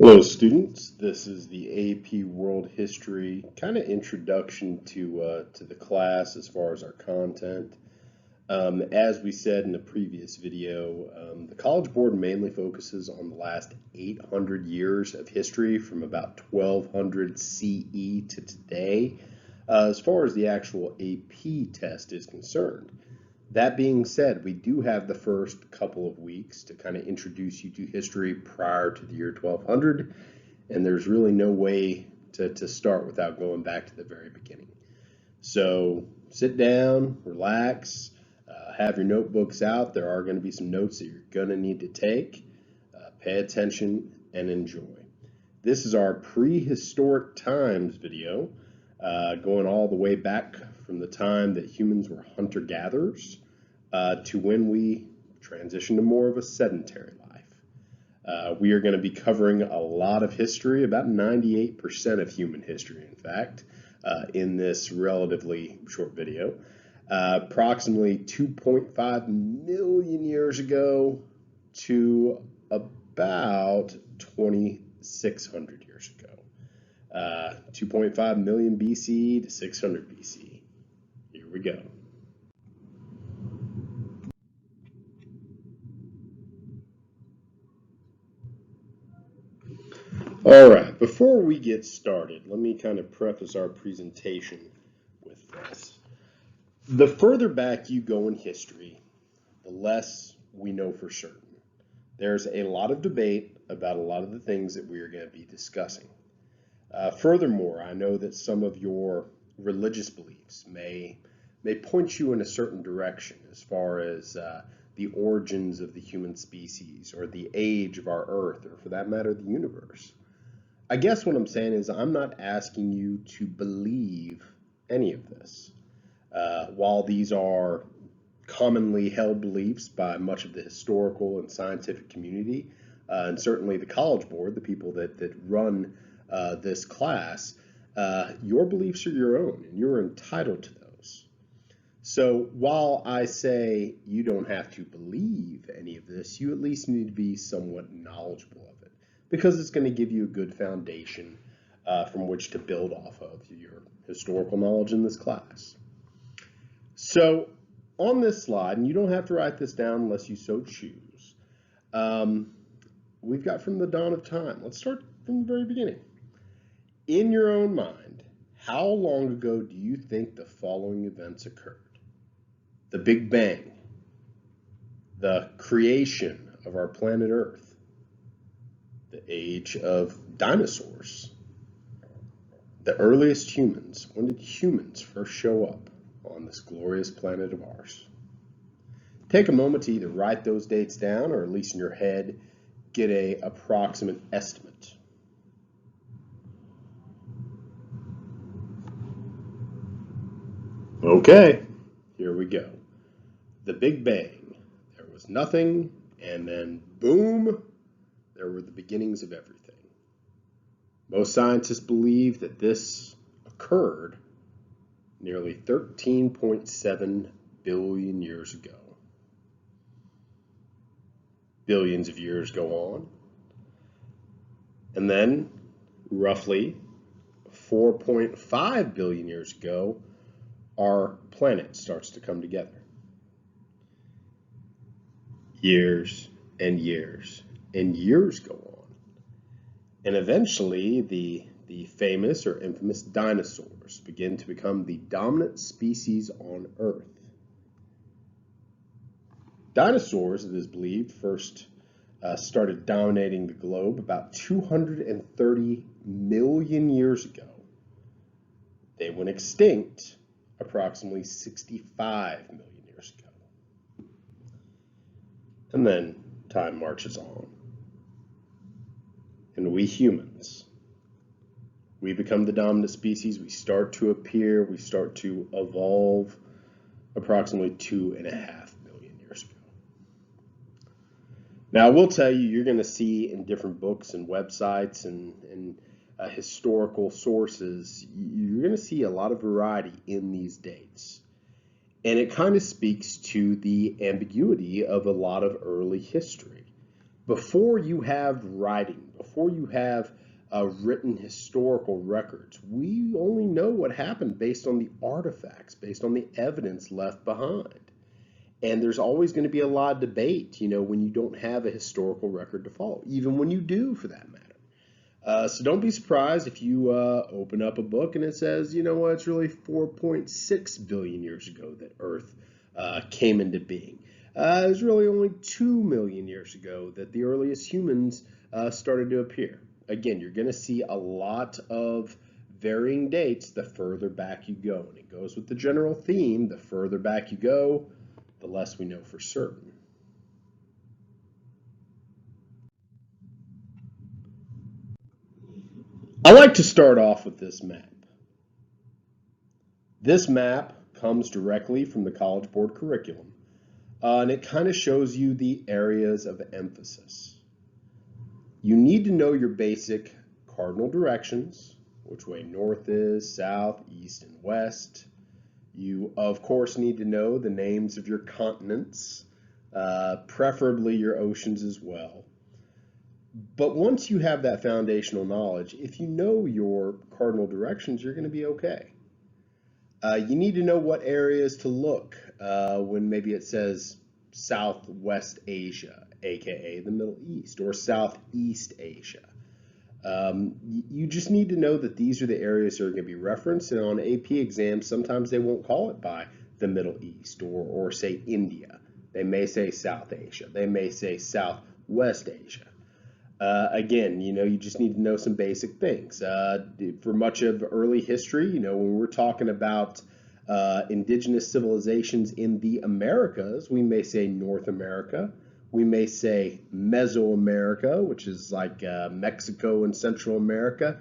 Hello, students. This is the AP World History kind of introduction to the class as far as our content. As we said in the previous video, the College Board mainly focuses on the last 800 years of history from about 1200 CE to today, as far as the actual AP test is concerned. That being said, we do have the first couple of weeks to kind of introduce you to history prior to the year 1200, and there's really no way to start without going back to the very beginning. So sit down, relax, have your notebooks out. There are going to be some notes that you're going to need to take. Pay attention and enjoy. This is our prehistoric times video, going all the way back from the time that humans were hunter-gatherers to when we transitioned to more of a sedentary life. We are going to be covering a lot of history, about 98% of human history, in fact, in this relatively short video. Approximately 2.5 million years ago to about 2,600 years ago. 2.5 million BC to 600 BC. Here we go. All right, before we get started, let me kind of preface our presentation with this. The further back you go in history, the less we know for certain. There's a lot of debate about a lot of the things that we are going to be discussing. Furthermore, I know that some of your religious beliefs may point you in a certain direction as far as the origins of the human species or the age of our Earth, or for that matter, the universe. I guess what I'm saying is I'm not asking you to believe any of this. While these are commonly held beliefs by much of the historical and scientific community, and certainly the College Board, the people that run this class, your beliefs are your own, and you're entitled to those. So while I say you don't have to believe any of this, you at least need to be somewhat knowledgeable of it, because it's going to give you a good foundation from which to build off of your historical knowledge in this class. So on this slide, and you don't have to write this down unless you so choose, we've got from the dawn of time. Let's start from the very beginning. In your own mind, how long ago do you think the following events occurred? The Big Bang, the creation of our planet Earth, the age of dinosaurs, the earliest humans. When did humans first show up on this glorious planet of ours? Take a moment to either write those dates down or at least in your head get an approximate estimate. Okay, here we go. The Big Bang. There was nothing, and then boom, there were the beginnings of everything. Most scientists believe that this occurred nearly 13.7 billion years ago. Billions of years go on, and then roughly 4.5 billion years ago, our planet starts to come together. Years and years and years go on, and eventually the famous or infamous dinosaurs begin to become the dominant species on Earth. Dinosaurs, it is believed, first started dominating the globe about 230 million years ago. They went extinct approximately 65 million years ago. And then time marches on. And we humans, we become the dominant species. We start to appear, we start to evolve approximately 2.5 million years ago. Now, I will tell you, you're going to see in different books and websites and historical sources, you're going to see a lot of variety in these dates. And it kind of speaks to the ambiguity of a lot of early history. Before you have writing, before you have written historical records. We only know what happened based on the artifacts, based on the evidence left behind. And there's always going to be a lot of debate, when you don't have a historical record to follow, even when you do, for that matter. So don't be surprised if you open up a book and it says, it's really 4.6 billion years ago that Earth came into being. It was really only 2 million years ago that the earliest humans started to appear. Again, you're going to see a lot of varying dates the further back you go. And it goes with the general theme: the further back you go, the less we know for certain. I like to start off with this map. This map comes directly from the College Board curriculum, and it kind of shows you the areas of emphasis. You need to know your basic cardinal directions, which way north is, south, east, and west. You, of course, need to know the names of your continents, preferably your oceans as well. But once you have that foundational knowledge, if you know your cardinal directions, you're going to be okay. You need to know what areas to look when maybe it says Southwest Asia, aka the Middle East, or Southeast Asia. You just need to know that these are the areas that are going to be referenced, and on AP exams, sometimes they won't call it by the Middle East or say India. They may say South Asia. They may say Southwest Asia. Again, you just need to know some basic things. For much of early history, when we're talking about indigenous civilizations in the Americas, we may say North America. We may say Mesoamerica, which is like Mexico and Central America.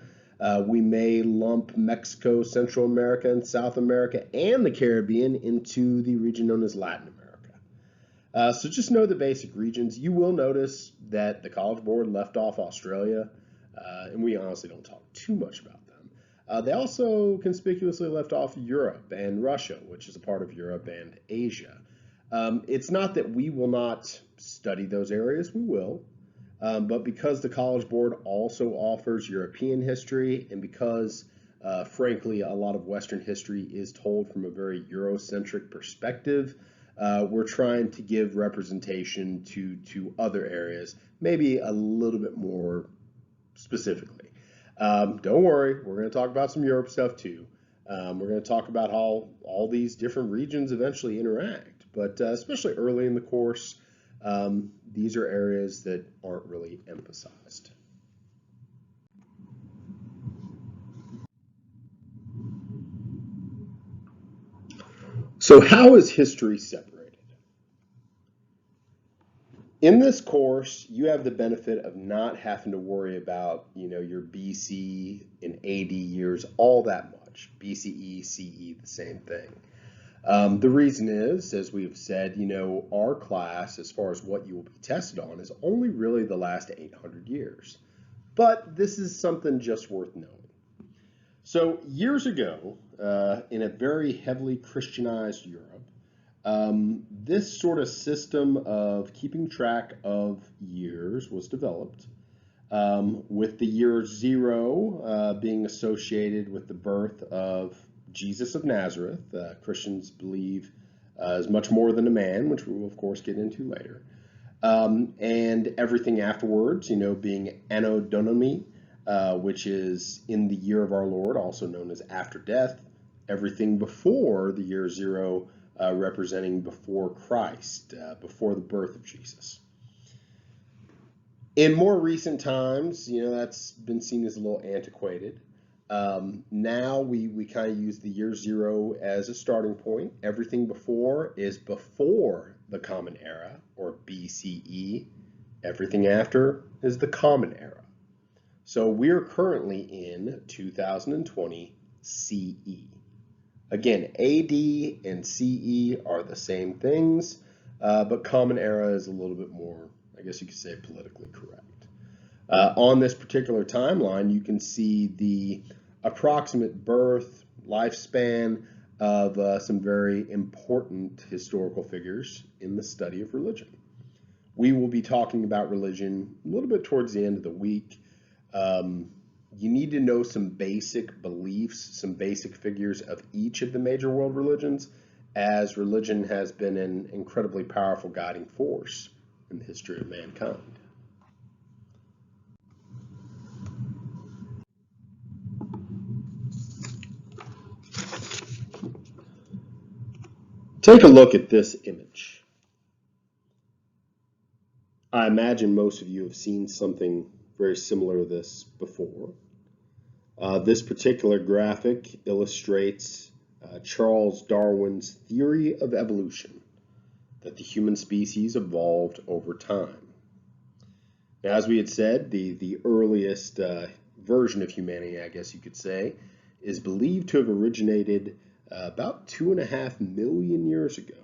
We may lump Mexico, Central America, and South America and the Caribbean into the region known as Latin America. So just know the basic regions. You will notice that the College Board left off Australia, and we honestly don't talk too much about them. They also conspicuously left off Europe and Russia, which is a part of Europe and Asia. It's not that we will not study those areas, we will, but because the College Board also offers European history, and because, frankly, a lot of Western history is told from a very Eurocentric perspective, we're trying to give representation to other areas, maybe a little bit more specifically. Don't worry, we're going to talk about some Europe stuff too. We're going to talk about how all these different regions eventually interact, but especially early in the course, these are areas that aren't really emphasized. So how is history separated? In this course, you have the benefit of not having to worry about, your BC and AD years all that much. BCE, CE, the same thing. The reason is, as we've said, our class, as far as what you will be tested on, is only really the last 800 years. But this is something just worth knowing. So years ago, in a very heavily Christianized Europe, this sort of system of keeping track of years was developed, with the year 0 being associated with the birth of Jesus of Nazareth. Christians believe is much more than a man, which we will of course get into later. And everything afterwards, being Anno Domini, which is in the year of our Lord, also known as after death. Everything before the year 0 representing before Christ, before the birth of Jesus. In more recent times, that's been seen as a little antiquated. Now we kind of use the year 0 as a starting point. Everything before is before the Common Era, or BCE. Everything after is the Common Era. So we're currently in 2020 CE. Again, AD and CE are the same things, but Common Era is a little bit more, I guess you could say, politically correct. On this particular timeline, you can see the approximate birth, lifespan of some very important historical figures in the study of religion. We will be talking about religion a little bit towards the end of the week, Um, you need to know some basic beliefs, some basic figures of each of the major world religions, as religion has been an incredibly powerful guiding force in the history of mankind. Take a look at this image. I imagine most of you have seen something very similar to this before. This particular graphic illustrates Charles Darwin's theory of evolution, that the human species evolved over time. Now, as we had said, the earliest version of humanity, I guess you could say, is believed to have originated about 2.5 million years ago.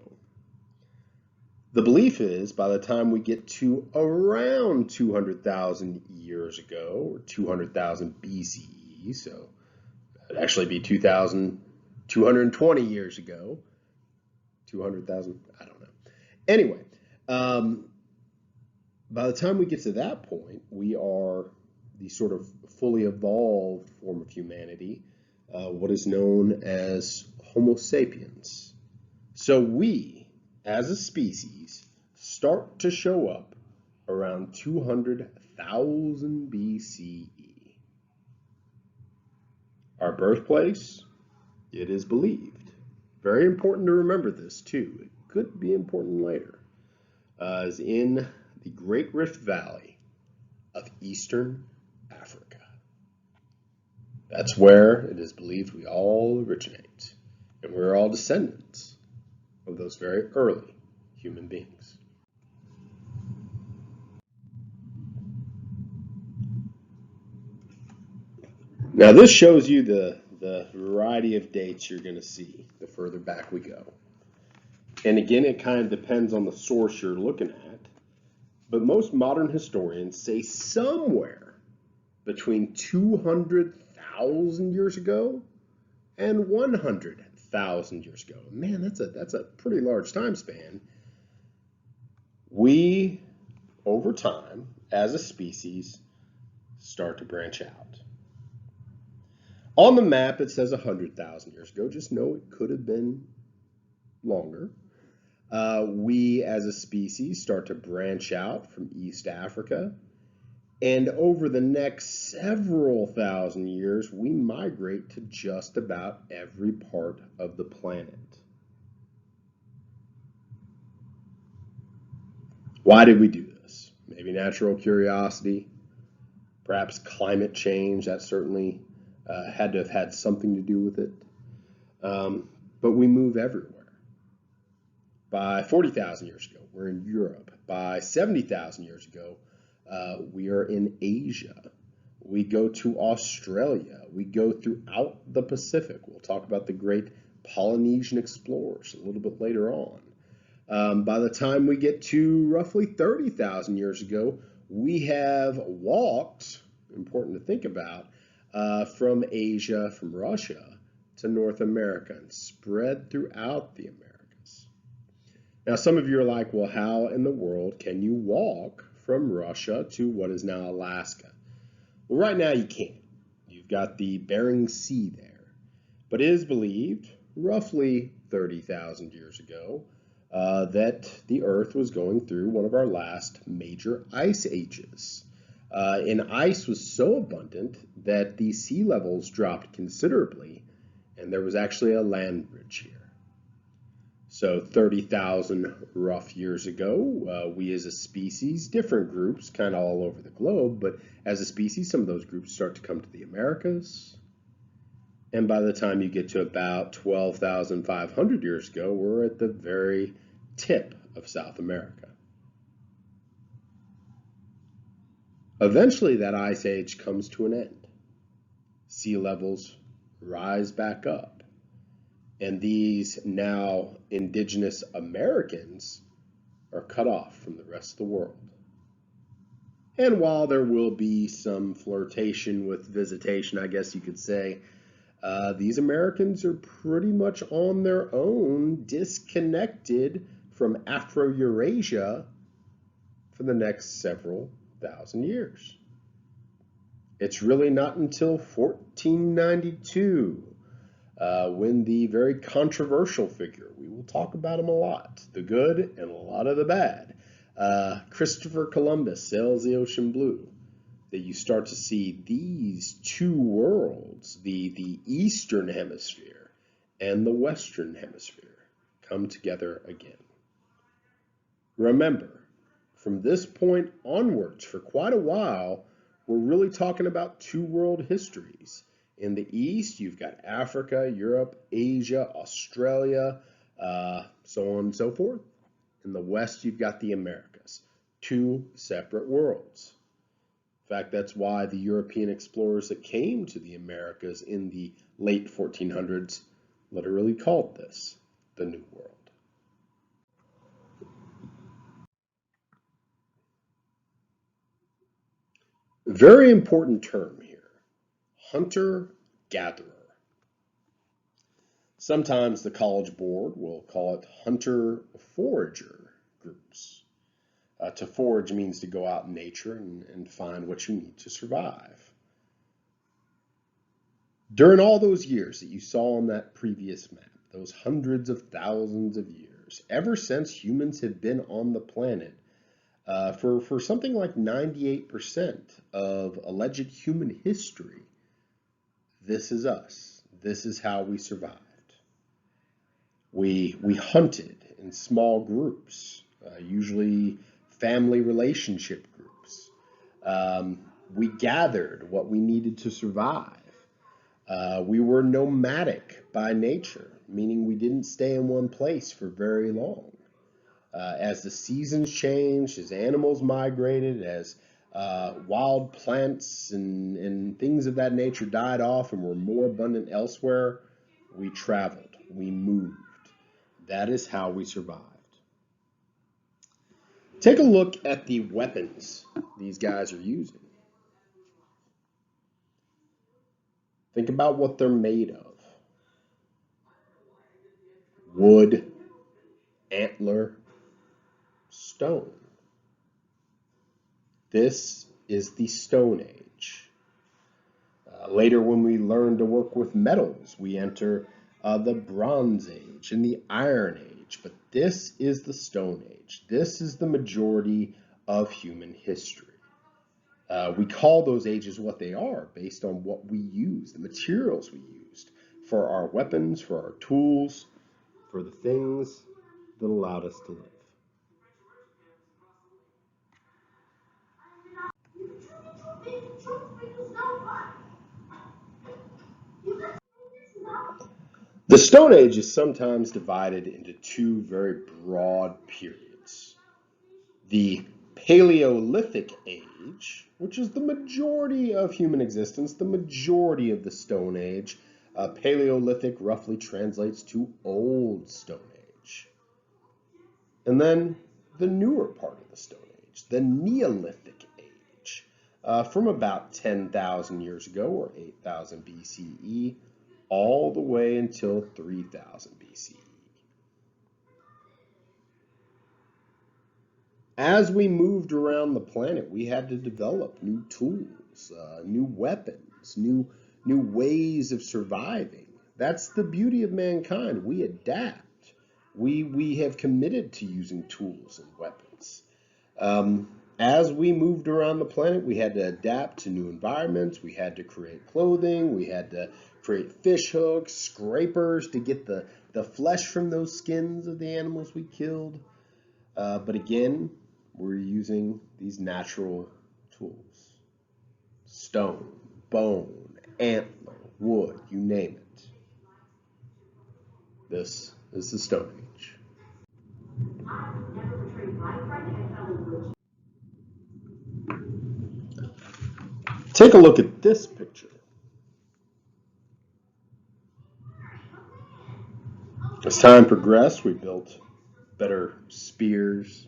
The belief is by the time we get to around 200,000 years ago, or 200,000 BCE, so it'd actually be 2,220 years ago, 200,000, I don't know. Anyway, by the time we get to that point, we are the sort of fully evolved form of humanity, what is known as Homo sapiens. So we, as a species, start to show up around 200,000 BCE. Our birthplace, it is believed. Very important to remember this too. It could be important later. Is in the Great Rift Valley of Eastern Africa. That's where it is believed we all originate, and we're all descendants of those very early human beings. Now this shows you the variety of dates you're going to see the further back we go. And again, it kind of depends on the source you're looking at, but most modern historians say somewhere between 200,000 years ago and 100,000 years ago. Man, that's a pretty large time span. We, over time, as a species, start to branch out. On the map, it says 100,000 years ago. Just know it could have been longer. We, as a species, start to branch out from East Africa. And over the next several thousand years, we migrate to just about every part of the planet. Why did we do this? Maybe natural curiosity, perhaps climate change. That certainly had to have had something to do with it. But we move everywhere. By 40,000 years ago, we're in Europe. By 70,000 years ago, we are in Asia. We go to Australia. We go throughout the Pacific. We'll talk about the great Polynesian explorers a little bit later on. By the time we get to roughly 30,000 years ago, we have walked, important to think about, from Asia, from Russia, to North America and spread throughout the Americas. Now, some of you are like, well, how in the world can you walk from Russia to what is now Alaska? Well, right now you can't. You've got the Bering Sea there. But it is believed, roughly 30,000 years ago, that the Earth was going through one of our last major ice ages. And ice was so abundant that the sea levels dropped considerably, and there was actually a land bridge here. So 30,000 rough years ago, we as a species, different groups kind of all over the globe, but as a species, some of those groups start to come to the Americas. And by the time you get to about 12,500 years ago, we're at the very tip of South America. Eventually, that ice age comes to an end. Sea levels rise back up. And these now indigenous Americans are cut off from the rest of the world. And while there will be some flirtation with visitation, I guess you could say, these Americans are pretty much on their own, disconnected from Afro-Eurasia for the next several thousand years. It's really not until 1492 when the very controversial figure, we will talk about him a lot, the good and a lot of the bad, Christopher Columbus sails the ocean blue, that you start to see these two worlds, the Eastern Hemisphere and the Western Hemisphere, come together again. Remember, from this point onwards, for quite a while, we're really talking about two world histories. In the East, you've got Africa, Europe, Asia, Australia, so on and so forth. In the West, you've got the Americas, two separate worlds. In fact, that's why the European explorers that came to the Americas in the late 1400s literally called this the New World. Very important term here, hunter-gatherer. Sometimes the College Board will call it hunter-forager groups. To forage means to go out in nature and find what you need to survive. During all those years that you saw on that previous map, those hundreds of thousands of years, ever since humans have been on the planet, for something like 98% of alleged human history, this is us. This is how we survived. We hunted in small groups, usually family relationship groups. We gathered what we needed to survive. We were nomadic by nature, meaning we didn't stay in one place for very long. As the seasons changed, as animals migrated, as wild plants and things of that nature died off and were more abundant elsewhere, we traveled, we moved. That is how we survived. Take a look at the weapons these guys are using. Think about what they're made of. Wood, antler, stone. This is the Stone Age. Later, when we learn to work with metals, we enter the Bronze Age and the Iron Age. But this is the Stone Age. This is the majority of human history. We call those ages what they are based on what we use, the materials we used for our weapons, for our tools, for the things that allowed us to live. The Stone Age is sometimes divided into two very broad periods. The Paleolithic Age, which is the majority of human existence, the majority of the Stone Age. Paleolithic roughly translates to Old Stone Age. And then the newer part of the Stone Age, the Neolithic Age, from about 10,000 years ago, or 8,000 BCE, all the way until 3000 BCE. As we moved around the planet, we had to develop new tools, new weapons, new ways of surviving. That's the beauty of mankind. We adapt. We have committed to using tools and weapons. As we moved around the planet, we had to adapt to new environments. We had to create clothing. We had to create fish hooks, scrapers to get the flesh from those skins of the animals we killed. But again, we're using these natural tools. Stone, bone, antler, wood, you name it. This is the Stone Age. Take a look at this picture. As time progressed, we built better spears,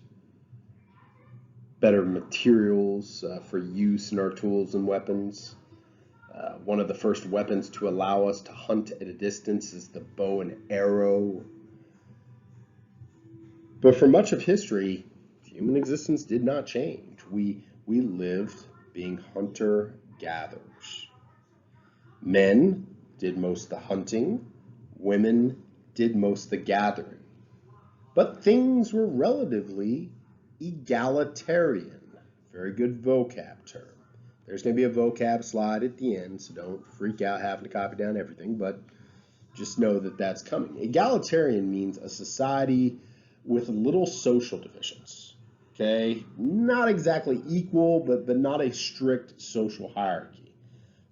better materials for use in our tools and weapons. One of the first weapons to allow us to hunt at a distance is the bow and arrow. But for much of history, human existence did not change. We lived being hunter gatherers. Men did most of the hunting, women did most of the gathering. But things were relatively egalitarian. Very good vocab term. There's going to be a vocab slide at the end, so don't freak out having to copy down everything, but just know that that's coming. Egalitarian means a society with little social divisions. Okay? Not exactly equal, but not a strict social hierarchy.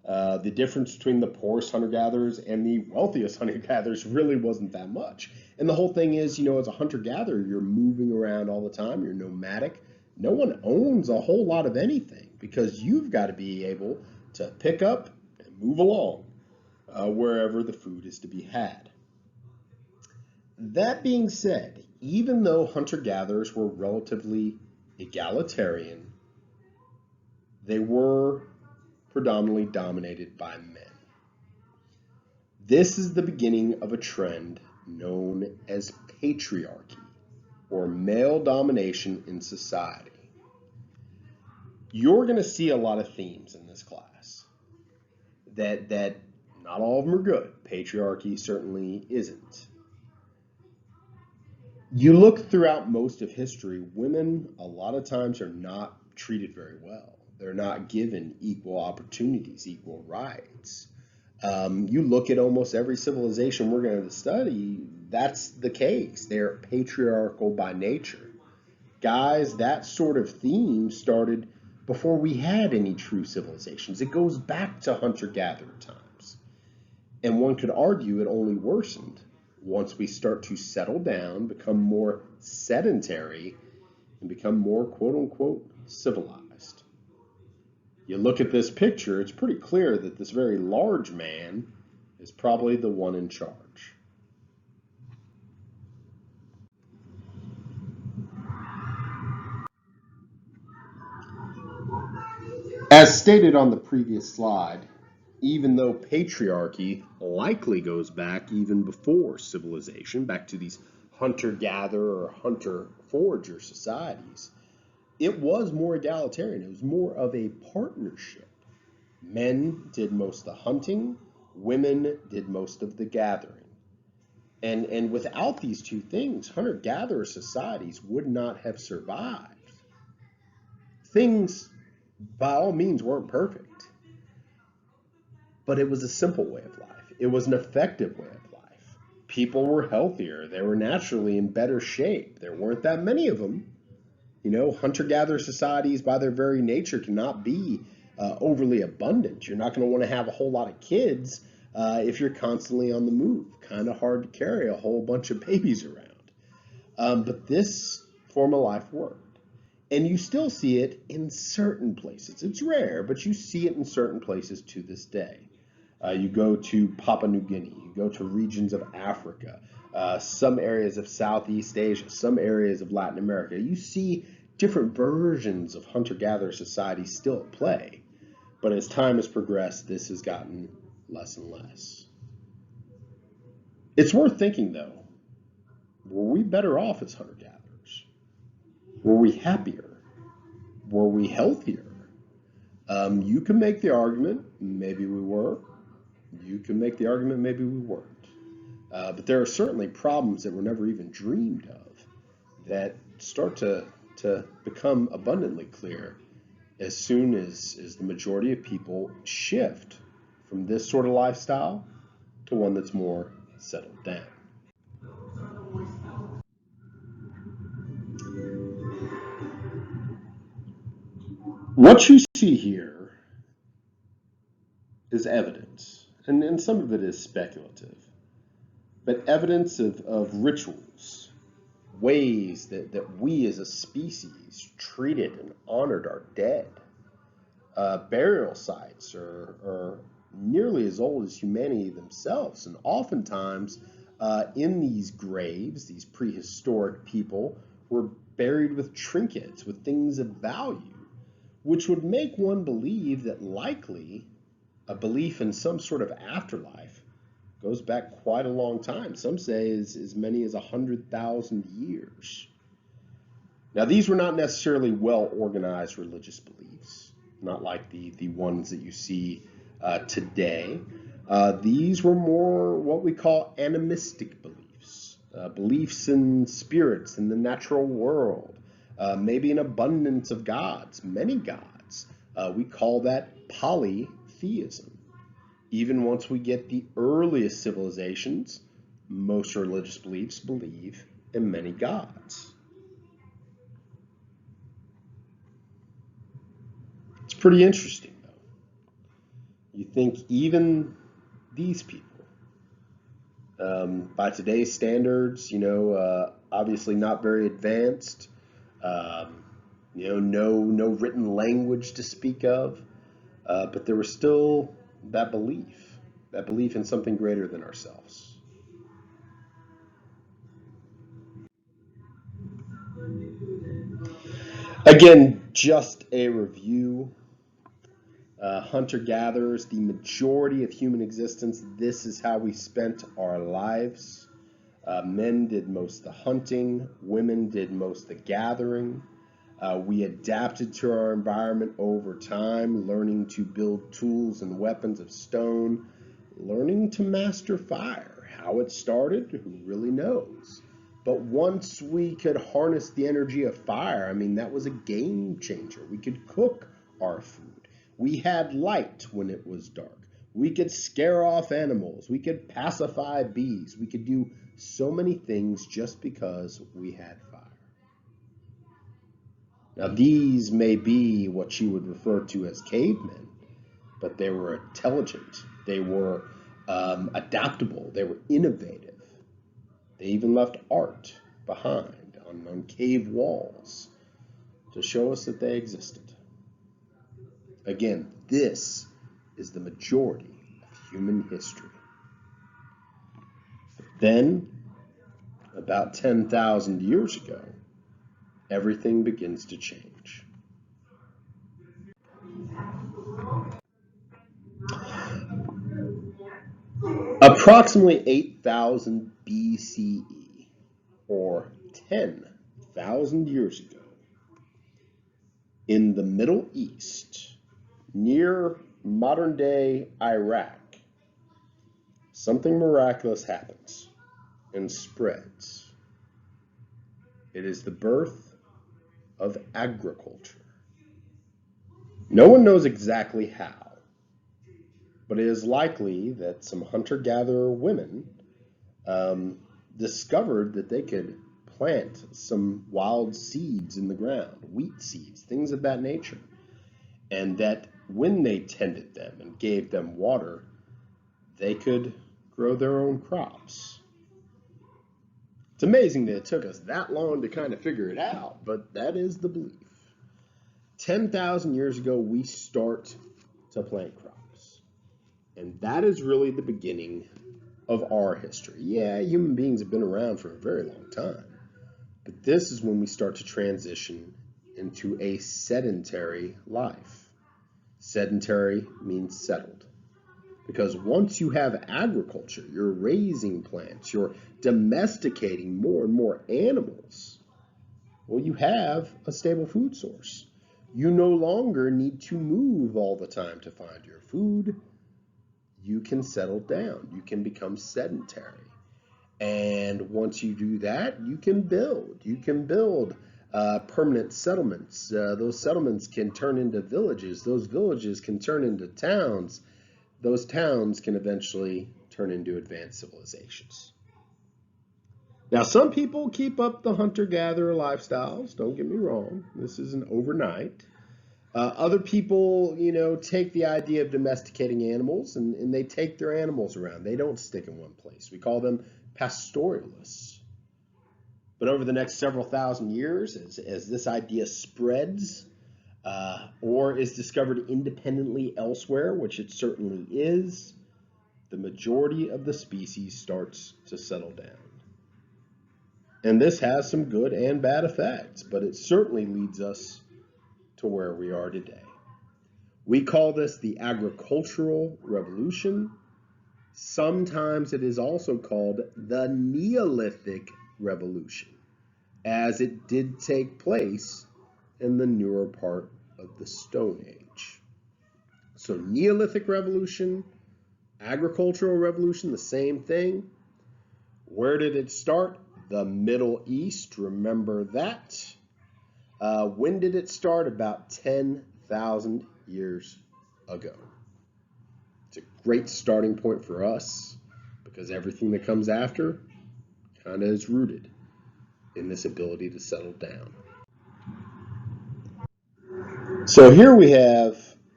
The difference between the poorest hunter-gatherers and the wealthiest hunter-gatherers really wasn't that much. And the whole thing is, as a hunter-gatherer, you're moving around all the time. You're nomadic. No one owns a whole lot of anything because you've got to be able to pick up and move along wherever the food is to be had. That being said, even though hunter-gatherers were relatively egalitarian, they were predominantly dominated by men. This is the beginning of a trend known as patriarchy, or male domination in society. You're going to see a lot of themes in this class that not all of them are good. Patriarchy certainly isn't. You look throughout most of history, women a lot of times are not treated very well. They're not given equal opportunities, equal rights. You look at almost every civilization we're going to study, that's the case. They're patriarchal by nature. Guys, that sort of theme started before we had any true civilizations. It goes back to hunter-gatherer times. And one could argue it only worsened once we start to settle down, become more sedentary, and become more quote-unquote civilized. You look at this picture, it's pretty clear that this very large man is probably the one in charge. As stated on the previous slide, even though patriarchy likely goes back even before civilization, back to these hunter-gatherer or hunter-forager societies, it was more egalitarian. It was more of a partnership. Men did most of the hunting, women did most of the gathering. And without these two things, hunter-gatherer societies would not have survived. Things, by all means, weren't perfect. But it was a simple way of life. It was an effective way of life. People were healthier. They were naturally in better shape. There weren't that many of them. Hunter-gatherer societies, by their very nature, cannot be overly abundant. You're not going to want to have a whole lot of kids if you're constantly on the move. Kind of hard to carry a whole bunch of babies around. But this form of life worked. And you still see it in certain places. It's rare, but you see it in certain places to this day. You go to Papua New Guinea, you go to regions of Africa, some areas of Southeast Asia, some areas of Latin America. You see different versions of hunter-gatherer society still at play. But as time has progressed, this has gotten less and less. It's worth thinking, though, were we better off as hunter-gatherers? Were we happier? Were we healthier? You can make the argument, maybe we were. You can make the argument, maybe we weren't. But there are certainly problems that were never even dreamed of that start to become abundantly clear as soon as the majority of people shift from this sort of lifestyle to one that's more settled down. What you see here is evidence, and some of it is speculative, but evidence of rituals, ways that we as a species treated and honored our dead. Burial sites are nearly as old as humanity themselves, and oftentimes in these graves, these prehistoric people were buried with trinkets, with things of value, which would make one believe that likely a belief in some sort of afterlife goes back quite a long time. Some say as many as 100,000 years. Now, these were not necessarily well-organized religious beliefs. not like the ones that you see today. These were more what we call animistic beliefs, beliefs in spirits, in the natural world, maybe an abundance of gods, many gods. We call that polytheism. Even once we get the earliest civilizations, most religious beliefs believe in many gods. It's pretty interesting, though. You think even these people, by today's standards, obviously not very advanced, no written language to speak of, but there was still that belief in something greater than ourselves. Again, just a review. Hunter-gatherers, the majority of human existence, this is how we spent our lives. Men did most of the hunting, women did most of the gathering. We adapted to our environment over time, learning to build tools and weapons of stone, learning to master fire. How it started, who really knows? But once we could harness the energy of fire, that was a game changer. We could cook our food. We had light when it was dark. We could scare off animals. We could pacify bees. We could do so many things just because we had fire. Now, these may be what you would refer to as cavemen, but they were intelligent. They were adaptable. They were innovative. They even left art behind on cave walls to show us that they existed. Again, this is the majority of human history. Then, about 10,000 years ago, everything begins to change. Approximately 8,000 BCE, or 10,000 years ago, in the Middle East, near modern-day Iraq, something miraculous happens and spreads. It is the birth of agriculture. No one knows exactly how, but it is likely that some hunter-gatherer women discovered that they could plant some wild seeds in the ground, wheat seeds, things of that nature, and that when they tended them and gave them water, they could grow their own crops. It's amazing that it took us that long to kind of figure it out, but that is the belief. 10,000 years ago, we start to plant crops. And that is really the beginning of our history. Yeah, human beings have been around for a very long time. But this is when we start to transition into a sedentary life. Sedentary means settled. Because once you have agriculture, you're raising plants, you're domesticating more and more animals, well, you have a stable food source. You no longer need to move all the time to find your food. You can settle down. You can become sedentary. And once you do that, you can build. You can build permanent settlements. Those settlements can turn into villages. Those villages can turn into towns. Those towns can eventually turn into advanced civilizations. Now, some people keep up the hunter-gatherer lifestyles. Don't get me wrong. This isn't overnight. Other people, take the idea of domesticating animals and they take their animals around. They don't stick in one place. We call them pastoralists. But over the next several thousand years, as this idea spreads or is discovered independently elsewhere, which it certainly is, the majority of the species starts to settle down. And this has some good and bad effects, but it certainly leads us to where we are today. We call this the agricultural revolution. Sometimes it is also called the Neolithic revolution, as it did take place in the newer part of the Stone Age. So Neolithic revolution, agricultural revolution, the same thing. Where did it start? The Middle East, remember that. When did it start? About 10,000 years ago. It's a great starting point for us because everything that comes after kind of is rooted in this ability to settle down. So here we have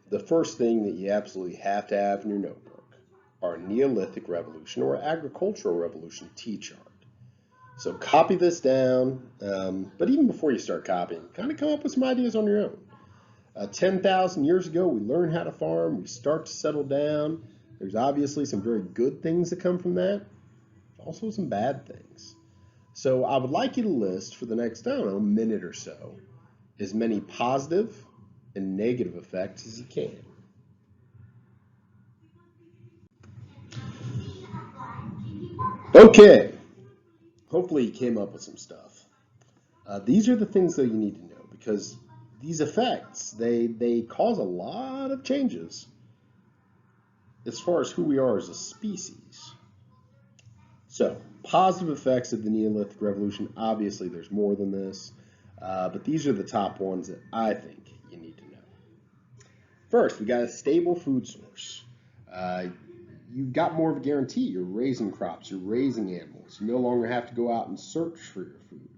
the first thing that you absolutely have to have in your notebook, our Neolithic Revolution or Agricultural Revolution T-chart. So copy this down, but even before you start copying, kind of come up with some ideas on your own. 10,000 years ago, we learn how to farm, we start to settle down. There's obviously some very good things that come from that, also some bad things. So I would like you to list for the next, I don't know, minute or so, as many positive and negative effects as you can. Okay, hopefully you came up with some stuff. These are the things that you need to know because these effects, they cause a lot of changes as far as who we are as a species. So, positive effects of the Neolithic Revolution, obviously there's more than this, but these are the top ones that I think you need to know. First, we got a stable food source. You've got more of a guarantee. You're raising crops, you're raising animals. You no longer have to go out and search for your food.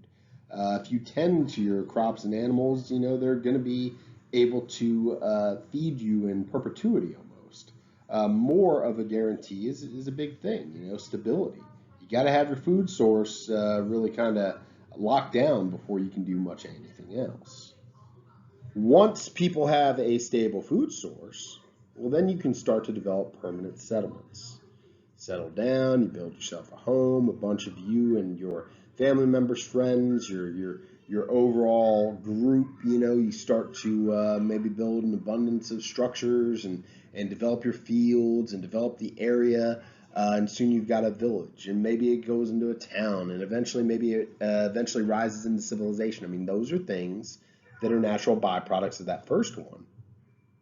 If you tend to your crops and animals, you know, they're going to be able to feed you in perpetuity almost. More of a guarantee is a big thing, you know, stability. You got to have your food source really kind of locked down before you can do much anything else. Once people have a stable food source, well, then you can start to develop permanent settlements. Settle down, you build yourself a home, a bunch of you and your family members, friends, your overall group, you know, you start to maybe build an abundance of structures and develop your fields and develop the area, and soon you've got a village, and maybe it goes into a town, and eventually maybe it eventually rises into civilization. I mean, those are things that are natural byproducts of that first one,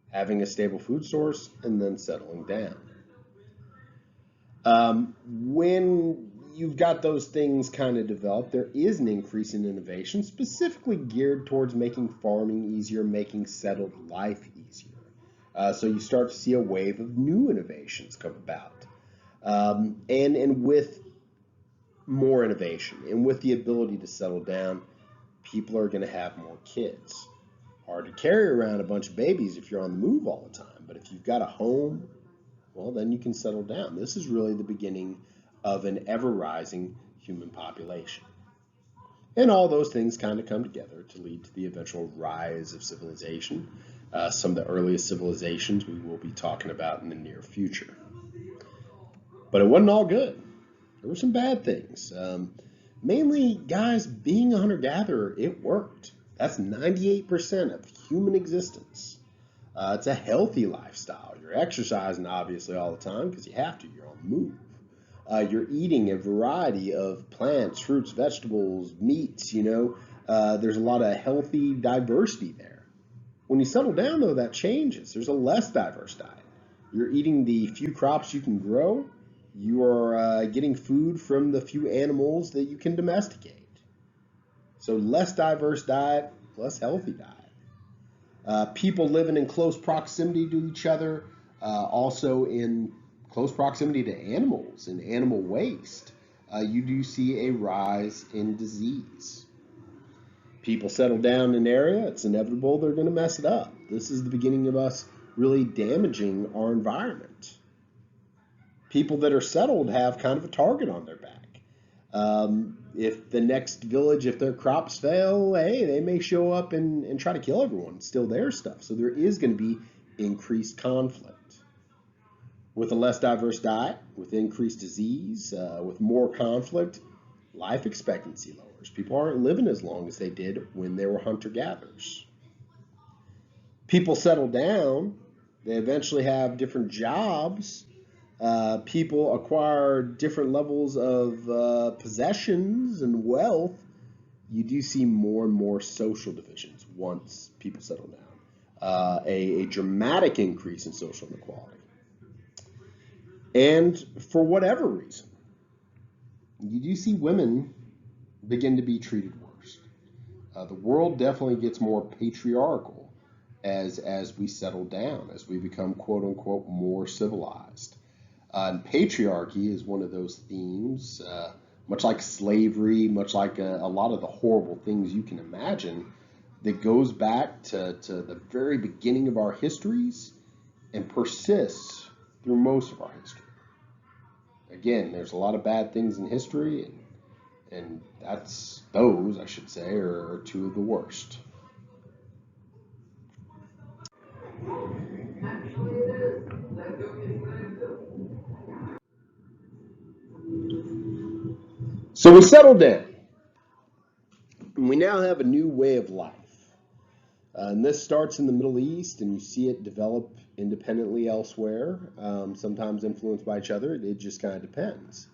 having a stable food source and then settling down. When you've got those things kind of developed, there is an increase in innovation, specifically geared towards making farming easier, making settled life easier. So you start to see a wave of new innovations come about. And with more innovation and with the ability to settle down, people are going to have more kids. Hard to carry around a bunch of babies if you're on the move all the time, but if you've got a home, well, then you can settle down. This is really the beginning of an ever-rising human population. And all those things kind of come together to lead to the eventual rise of civilization. Some of the earliest civilizations we will be talking about in the near future. But it wasn't all good. There were some bad things. Mainly, guys, being a hunter-gatherer, it worked. That's 98% of human existence. It's a healthy lifestyle. You're exercising, obviously, all the time because you have to. You're on the move. You're eating a variety of plants, fruits, vegetables, meats, you know. There's a lot of healthy diversity there. When you settle down, though, that changes. There's a less diverse diet. You're eating the few crops you can grow. You are getting food from the few animals that you can domesticate. So less diverse diet, less healthy diet. People living in close proximity to each other, also in close proximity to animals and animal waste, you do see a rise in disease. People settle down in an area, it's inevitable they're going to mess it up. This is the beginning of us really damaging our environment. People that are settled have kind of a target on their back. If the next village, if their crops fail, hey, they may show up and try to kill everyone, steal their stuff. So there is going to be increased conflict. With a less diverse diet, with increased disease, with more conflict, life expectancy lowers. People aren't living as long as they did when they were hunter-gatherers. People settle down, they eventually have different jobs. People acquire different levels of possessions and wealth. You do see more and more social divisions once people settle down. a dramatic increase in social inequality. And for whatever reason, you do see women begin to be treated worse. The world definitely gets more patriarchal as we settle down, as we become quote unquote more civilized. And patriarchy is one of those themes, much like slavery, much like a lot of the horrible things you can imagine, that goes back to the very beginning of our histories and persists through most of our history. Again, there's a lot of bad things in history, and those, I should say, are two of the worst. So we settled down, and we now have a new way of life. And this starts in the Middle East, and you see it develop independently elsewhere, sometimes influenced by each other. It just kind of depends.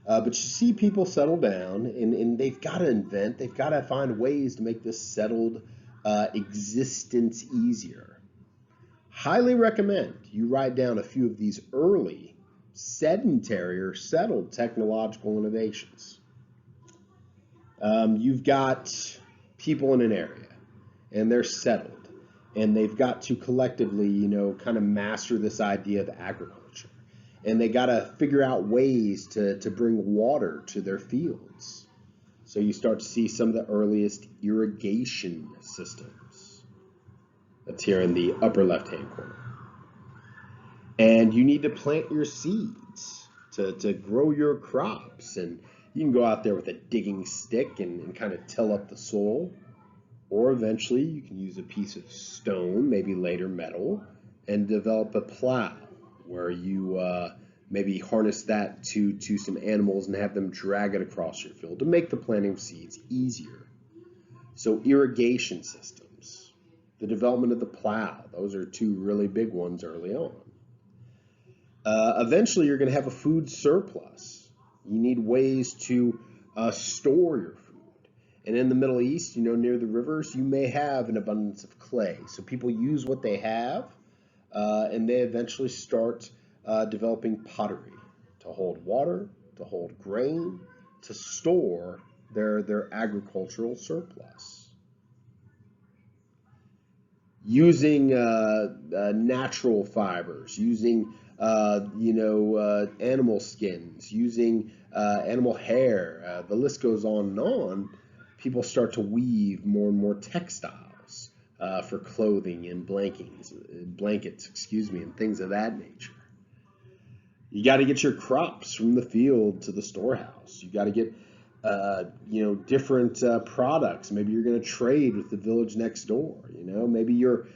But you see people settle down, and they've got to they've got to find ways to make this settled existence easier. Highly recommend you write down a few of these early sedentary or settled technological innovations. You've got people in an area, and they're settled, and they've got to collectively, kind of master this idea of agriculture, and they got to figure out ways to bring water to their fields. So you start to see some of the earliest irrigation systems. That's here in the upper left-hand corner. And you need to plant your seeds to grow your crops, and you can go out there with a digging stick and kind of till up the soil. Or eventually you can use a piece of stone, maybe later metal, and develop a plow where you maybe harness that to some animals and have them drag it across your field to make the planting of seeds easier. So irrigation systems, the development of the plow, those are two really big ones early on. Eventually you're going to have a food surplus. You need ways to store your food. And in the Middle East, near the rivers, you may have an abundance of clay. So people use what they have, and they eventually start developing pottery to hold water, to hold grain, to store their agricultural surplus. Using natural fibers, using animal skins, using animal hair, the list goes on and on. People start to weave more and more textiles for clothing and blankets, and things of that nature. You got to get your crops from the field to the storehouse. You got to get, different products. Maybe you're going to trade with the village next door. Maybe you're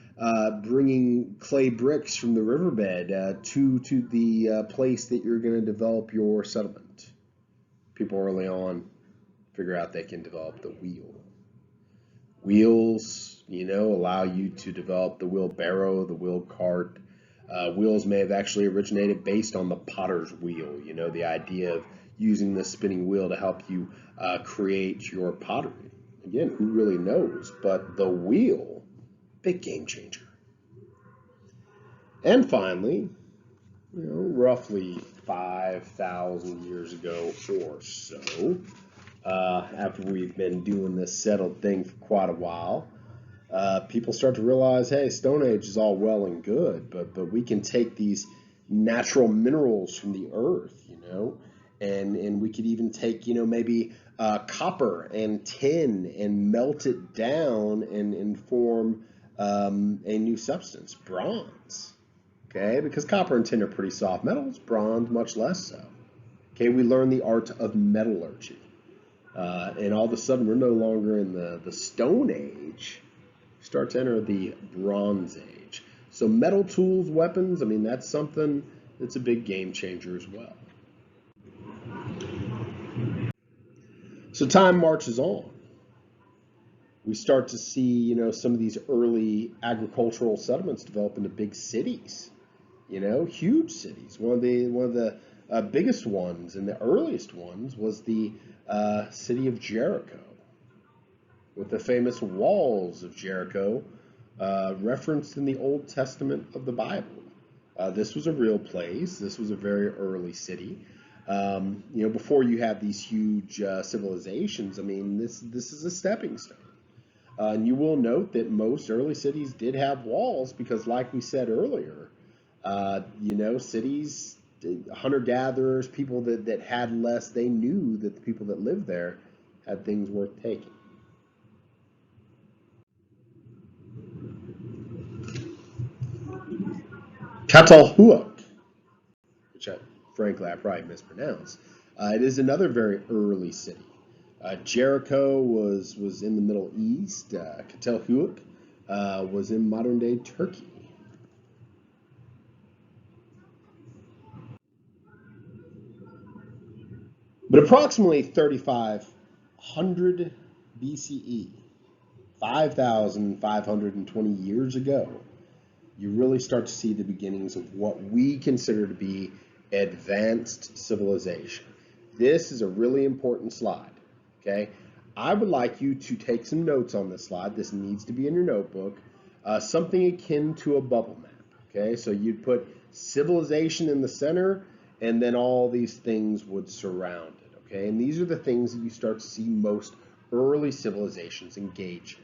bringing clay bricks from the riverbed to the place that you're going to develop your settlement. People early on figure out they can develop the wheel. Wheels, allow you to develop the wheelbarrow, the wheel cart. Wheels may have actually originated based on the potter's wheel, the idea of using the spinning wheel to help you create your pottery. Again, who really knows? But the wheel, big game changer. And finally, roughly 5,000 years ago or so, after we've been doing this settled thing for quite a while, people start to realize, hey, Stone Age is all well and good, but we can take these natural minerals from the earth, and we could even take, maybe copper and tin and melt it down and form a new substance, bronze. Okay, because copper and tin are pretty soft metals, bronze much less so. Okay, we learn the art of metallurgy. And all of a sudden, we're no longer in the Stone Age. We start to enter the Bronze Age. So metal tools, weapons, that's something that's a big game changer as well. So time marches on. We start to see, some of these early agricultural settlements develop into big cities. Huge cities. One of the biggest ones and the earliest ones was the city of Jericho, with the famous walls of Jericho referenced in the Old Testament of the Bible. This was a real place. This was a very early city. Before you have these huge civilizations, I mean, this is a stepping stone. And you will note that most early cities did have walls because, like we said earlier, cities, hunter-gatherers, people that had less, they knew that the people that lived there had things worth taking. Catalhuac, which frankly I probably mispronounced. It is another very early city. Jericho was in the Middle East. Catalhuac was in modern day Turkey. But approximately 3500 BCE, 5,520 years ago, you really start to see the beginnings of what we consider to be advanced civilization. This is a really important slide, okay? I would like you to take some notes on this slide. This needs to be in your notebook. Something akin to a bubble map, okay? So you'd put civilization in the center, and then all these things would surround it, okay? And these are the things that you start to see most early civilizations engage in.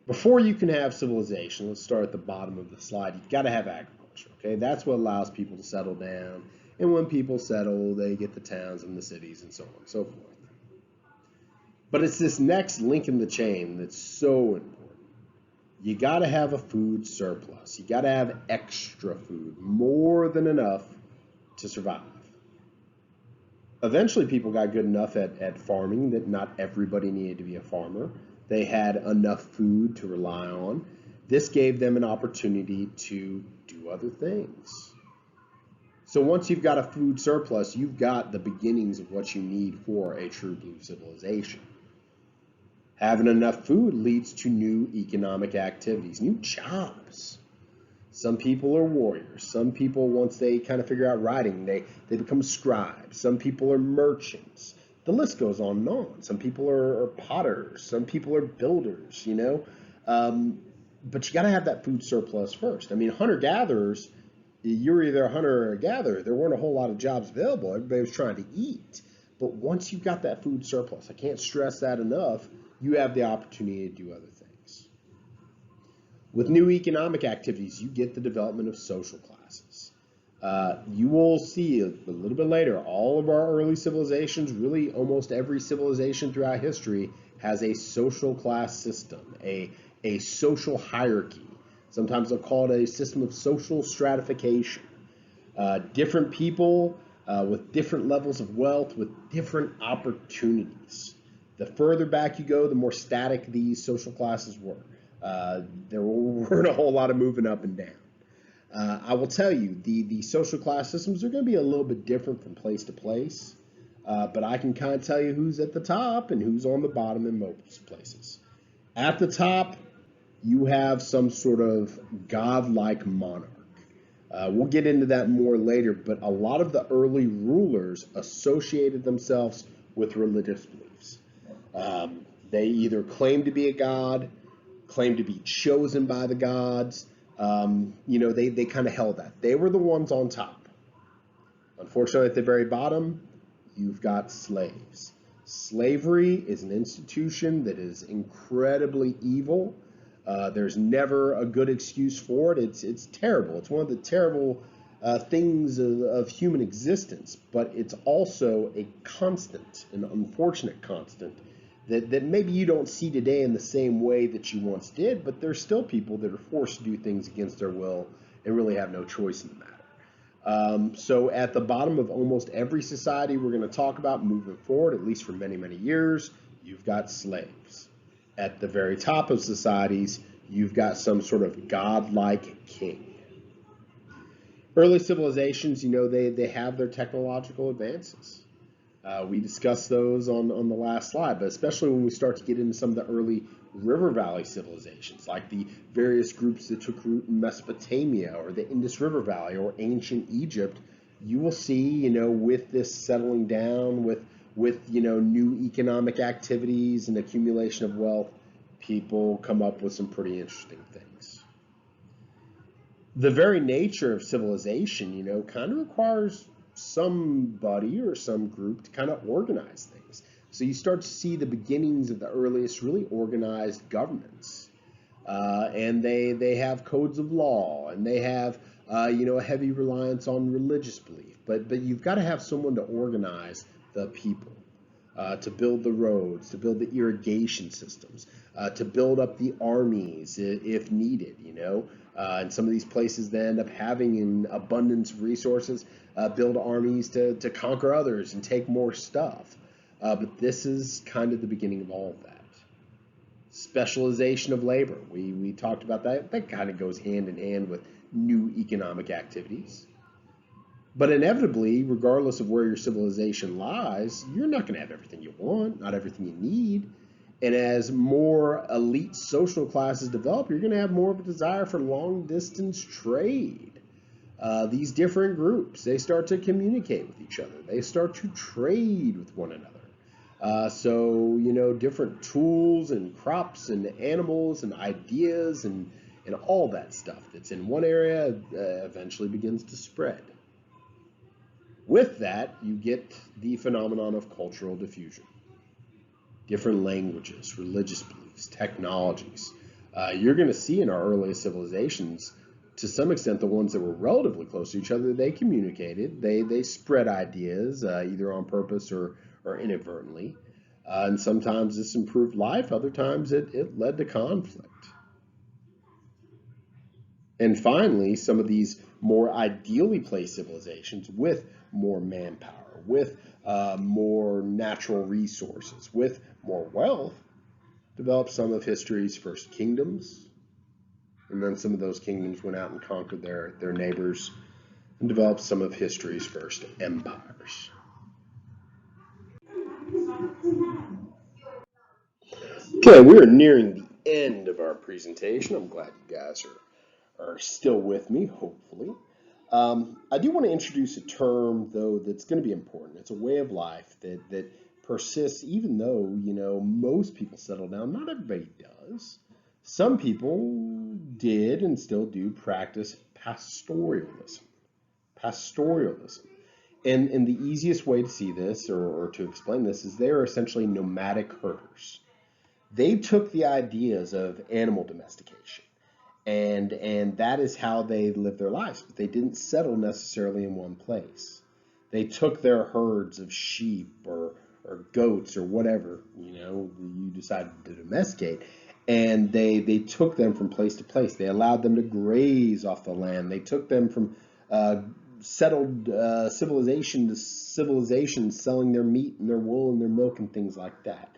Before you can have civilization, let's start at the bottom of the slide, you've got to have agriculture, okay? That's what allows people to settle down. And when people settle, they get the towns and the cities and so on and so forth. But it's this next link in the chain that's so important. You got to have a food surplus. You got to have extra food, more than enough to survive. Eventually, people got good enough at farming that not everybody needed to be a farmer. They had enough food to rely on. This gave them an opportunity to do other things. So once you've got a food surplus, you've got the beginnings of what you need for a true blue civilization. Having enough food leads to new economic activities, new jobs. Some people are warriors. Some people, once they kind of figure out writing, they become scribes. Some people are merchants. The list goes on and on. Some people are potters. Some people are builders, but you got to have that food surplus first. I mean, hunter-gatherers, you're either a hunter or a gatherer. There weren't a whole lot of jobs available. Everybody was trying to eat. But once you've got that food surplus, I can't stress that enough, you have the opportunity to do other things. With new economic activities, you get the development of social classes. You will see a little bit later, all of our early civilizations, really almost every civilization throughout history, has a social class system, a social hierarchy. Sometimes they'll call it a system of social stratification. Different people with different levels of wealth, with different opportunities. The further back you go, the more static these social classes were. There weren't a whole lot of moving up and down. I will tell you, the social class systems are going to be a little bit different from place to place, but I can kind of tell you who's at the top and who's on the bottom in most places. At the top, you have some sort of godlike monarch. We'll get into that more later, but a lot of the early rulers associated themselves with religious beliefs. They either claimed to be a god, claimed to be chosen by the gods. They kind of held that. They were the ones on top. Unfortunately, at the very bottom, you've got slaves. Slavery is an institution that is incredibly evil. There's never a good excuse for it. It's terrible. It's one of the terrible things of human existence, but it's also a constant, an unfortunate constant that maybe you don't see today in the same way that you once did, but there's still people that are forced to do things against their will and really have no choice in the matter. So at the bottom of almost every society we're going to talk about moving forward, at least for many, many years, you've got slaves. At the very top of societies, you've got some sort of godlike king. Early civilizations, they have their technological advances. We discussed those on the last slide, but especially when we start to get into some of the early river valley civilizations, like the various groups that took root in Mesopotamia or the Indus River Valley or ancient Egypt, you will see, with this settling down, with new economic activities and accumulation of wealth, people come up with some pretty interesting things. The very nature of civilization, kind of requires somebody or some group to kind of organize things. So you start to see the beginnings of the earliest really organized governments. And they have codes of law, and they have a heavy reliance on religious belief. But you've got to have someone to organize the people, to build the roads, to build the irrigation systems, to build up the armies if needed. And some of these places they end up having in abundance of resources, build armies to conquer others and take more stuff. But this is kind of the beginning of all of that. Specialization of labor. We talked about that. That kind of goes hand in hand with new economic activities. But inevitably, regardless of where your civilization lies, you're not going to have everything you want, not everything you need. And as more elite social classes develop, you're going to have more of a desire for long distance trade. These different groups, they start to communicate with each other. They start to trade with one another. So, different tools and crops and animals and ideas and all that stuff that's in one area eventually begins to spread. With that, you get the phenomenon of cultural diffusion. Different languages, religious beliefs, technologies. You're going to see in our earliest civilizations, to some extent, the ones that were relatively close to each other, they communicated, they spread ideas, either on purpose or inadvertently. And sometimes this improved life, other times it led to conflict. And finally, some of these more ideally placed civilizations with more manpower, with more natural resources, with more wealth, developed some of history's first kingdoms. And then some of those kingdoms went out and conquered their neighbors and developed some of history's first empires. Okay, we are nearing the end of our presentation. I'm glad you guys are still with me, hopefully. I do want to introduce a term, though, that's going to be important. It's a way of life that persists even though, most people settle down. Not everybody does. Some people did and still do practice pastoralism. Pastoralism. And the easiest way to see this or to explain this is they are essentially nomadic herders. They took the ideas of animal domestication, and that is how they lived their lives. But they didn't settle necessarily in one place. They took their herds of sheep or goats or whatever you decided to domesticate, and they took them from place to place. They allowed them to graze off the land. They took them from settled civilization to civilization, selling their meat and their wool and their milk and things like that.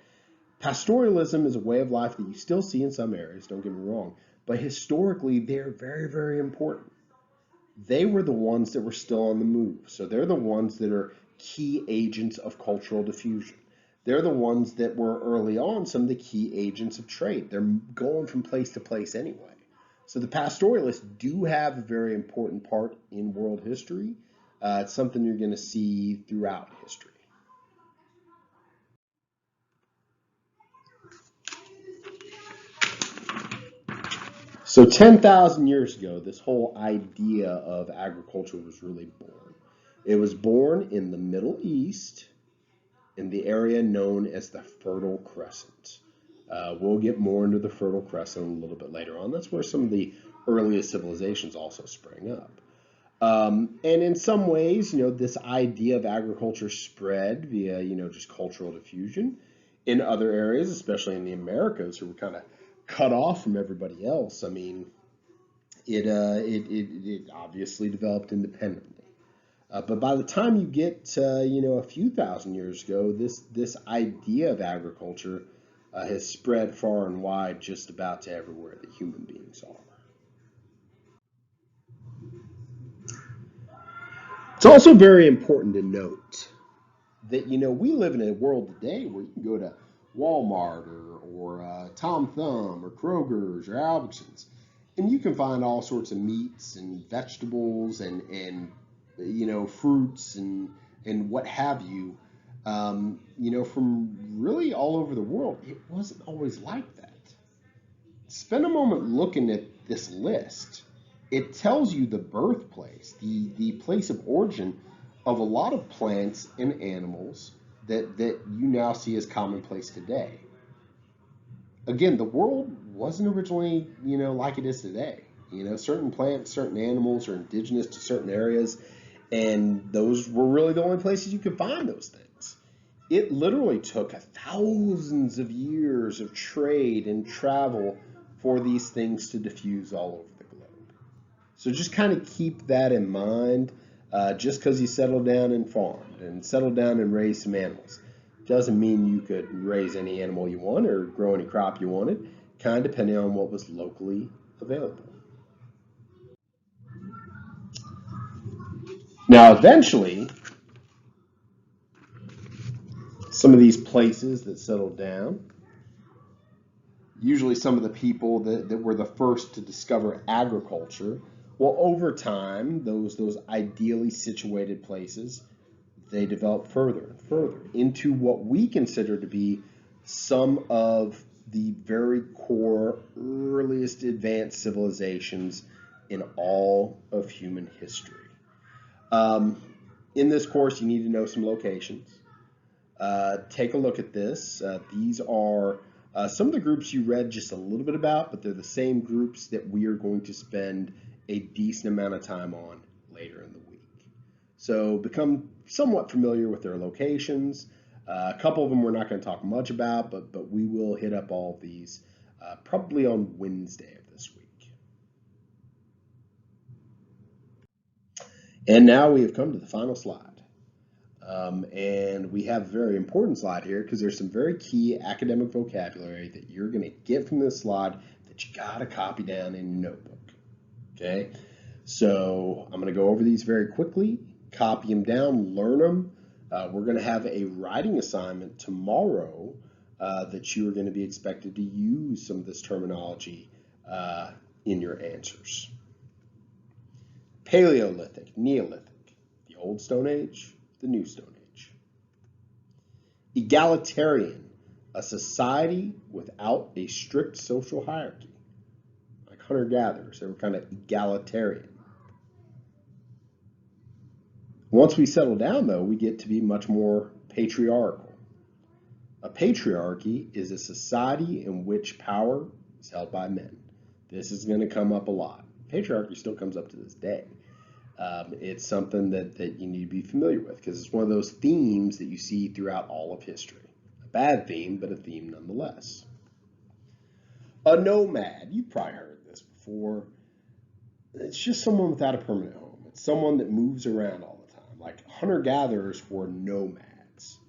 Pastoralism is a way of life that you still see in some areas, don't get me wrong, but historically they're very, very important. They were the ones that were still on the move, so they're the ones that are key agents of cultural diffusion. They're the ones that were early on some of the key agents of trade. They're going from place to place anyway. So the pastoralists do have a very important part in world history. It's something you're going to see throughout history. So 10,000 years ago, this whole idea of agriculture was really born. It was born in the Middle East, in the area known as the Fertile Crescent. We'll get more into the Fertile Crescent a little bit later on. That's where some of the earliest civilizations also sprang up. And in some ways, this idea of agriculture spread via, just cultural diffusion. In other areas, especially in the Americas, who were kind of cut off from everybody else, I mean, it obviously developed independently. But by the time you get, a few thousand years ago, this idea of agriculture has spread far and wide just about to everywhere that human beings are. It's also very important to note that, we live in a world today where you can go to Walmart or Tom Thumb or Kroger's or Albertsons, and you can find all sorts of meats and vegetables and fruits and what have you, from really all over the world. It wasn't always like that. spend a moment looking at this list. It tells you the birthplace, the place of origin of a lot of plants and animals that you now see as commonplace today. Again, the world wasn't originally, like it is today. Certain plants, certain animals are indigenous to certain areas, and those were really the only places you could find those things. It literally took thousands of years of trade and travel for these things to diffuse all over the globe. So just kind of keep that in mind. Just because you settled down and farmed and settled down and raised some animals doesn't mean you could raise any animal you want or grow any crop you wanted, kind of depending on what was locally available. Now, eventually, some of these places that settled down, usually some of the people that were the first to discover agriculture, well, over time, those ideally situated places, they developed further and further into what we consider to be some of the very core, earliest advanced civilizations in all of human history. In this course, you need to know some locations. Take a look at this. These are some of the groups you read just a little bit about, but they're the same groups that we are going to spend a decent amount of time on later in the week. So become somewhat familiar with their locations. A couple of them we're not going to talk much about, but we will hit up all of these probably on Wednesday of this week. And now we have come to the final slide. And we have a very important slide here because there's some very key academic vocabulary that you're going to get from this slide that you got to copy down in your notebook. Okay, so I'm going to go over these very quickly, copy them down, learn them. We're going to have a writing assignment tomorrow that you are going to be expected to use some of this terminology in your answers. Paleolithic, Neolithic, the Old Stone Age, the New Stone Age. Egalitarian, a society without a strict social hierarchy. Like hunter-gatherers, they were kind of egalitarian. Once we settle down, though, we get to be much more patriarchal. A patriarchy is a society in which power is held by men. This is going to come up a lot. Patriarchy still comes up to this day. It's something that you need to be familiar with because it's one of those themes that you see throughout all of history. A bad theme, but a theme nonetheless. A nomad, you've probably heard this before. It's just someone without a permanent home. It's someone that moves around all the time. Like hunter-gatherers were nomads.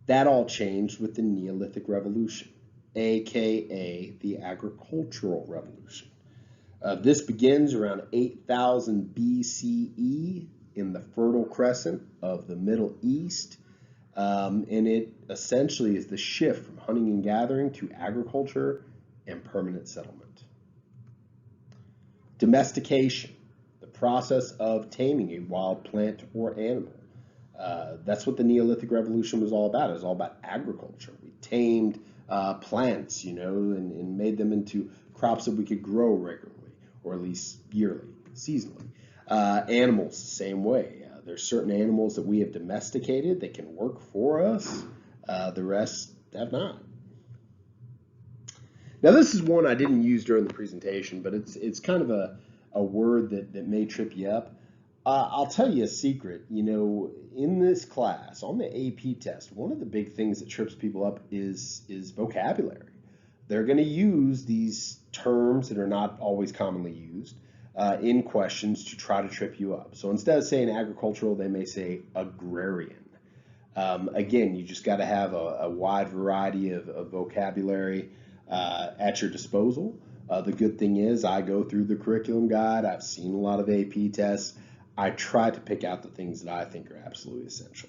That all changed with the Neolithic Revolution, aka the Agricultural Revolution. This begins around 8000 BCE in the Fertile Crescent of the Middle East, and it essentially is the shift from hunting and gathering to agriculture and permanent settlement. Domestication, the process of taming a wild plant or animal. That's what the Neolithic Revolution was all about. It was all about agriculture. We tamed plants, and made them into crops that we could grow regularly, or at least yearly, seasonally. Animals, same way. There's certain animals that we have domesticated that can work for us. The rest have not. Now, this is one I didn't use during the presentation, but it's kind of a word that may trip you up. I'll tell you a secret. In this class, on the AP test, one of the big things that trips people up is vocabulary. They're going to use these terms that are not always commonly used in questions to try to trip you up. So instead of saying agricultural, they may say agrarian. Again, you just got to have a wide variety of vocabulary at your disposal. The good thing is I go through the curriculum guide. I've seen a lot of AP tests. I try to pick out the things that I think are absolutely essential.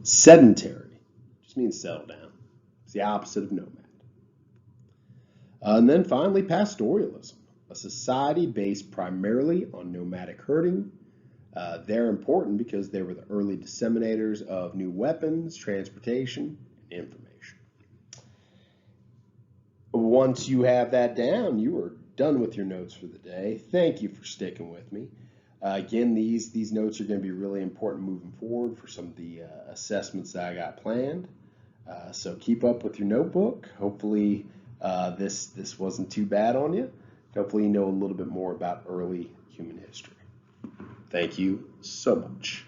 Sedentary just means settle down. It's the opposite of nomad. And then finally, pastoralism, a society based primarily on nomadic herding. They're important because they were the early disseminators of new weapons, transportation, and information. once you have that down, you are done with your notes for the day. Thank you for sticking with me. Again, these notes are going to be really important moving forward for some of the assessments that I got planned. So keep up with your notebook. Hopefully this wasn't too bad on you. Hopefully you know a little bit more about early human history. Thank you so much.